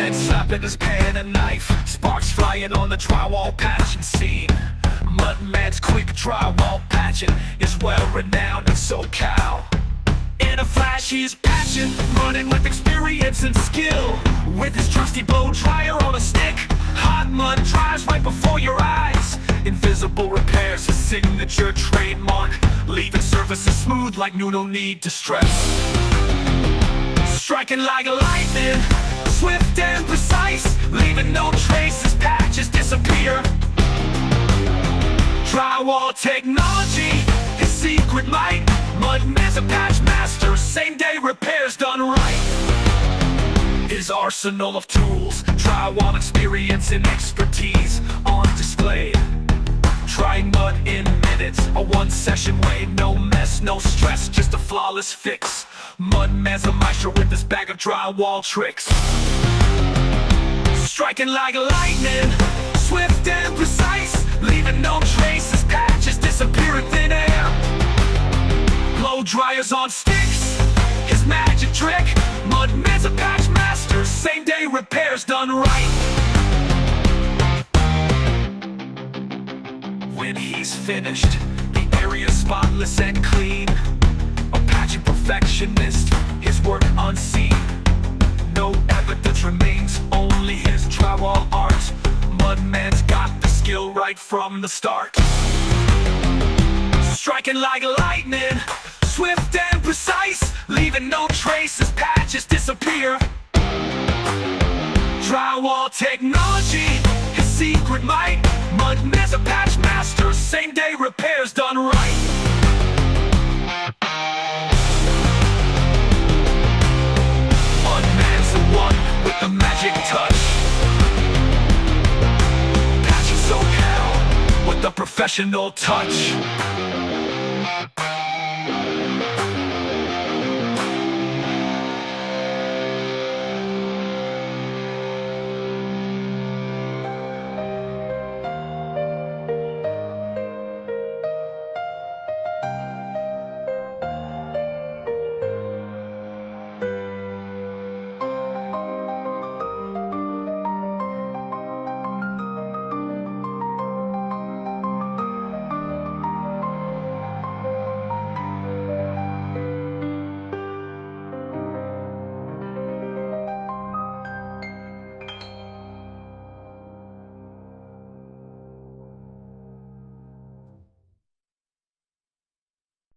man slapping his pan and knife, sparks flying on the drywall patching scene. Mud Man's quick drywall patching is well renowned in SoCal. In a flash he's patching, running with experience and skill. With his trusty blow dryer on a stick, hot mud dries right before your eyes. Invisible repairs, his signature trademark, leaving surfaces smooth like no need to stress. Striking like lightning, swift and precise, leaving no traces, patches disappear. Drywall technology, his secret might, Mud Man's a patch master, same day repairs done right. His arsenal of tools, drywall experience and expertise on display. Trying mud in minutes, a one-session way, no mess, no stress, just a flawless fix. Mud Man's a maestro with his bag of drywall tricks. Striking like lightning, swift and precise, leaving no traces, patches disappear in thin air. Blow dryers on sticks, his magic trick. Mud Man's a patch master, same day repairs done right. When he's finished, the area's spotless and clean. A patching perfectionist, his work unseen. No evidence remains, only his drywall art. Mud Man's got the skill right from the start. Striking like lightning, swift and precise, leaving no traces, patches disappear. Drywall technology, his secret might, Mud Man's a patch master, same day repairs done right. Mud Man's the one with the magic touch, patching SoCal with the professional touch.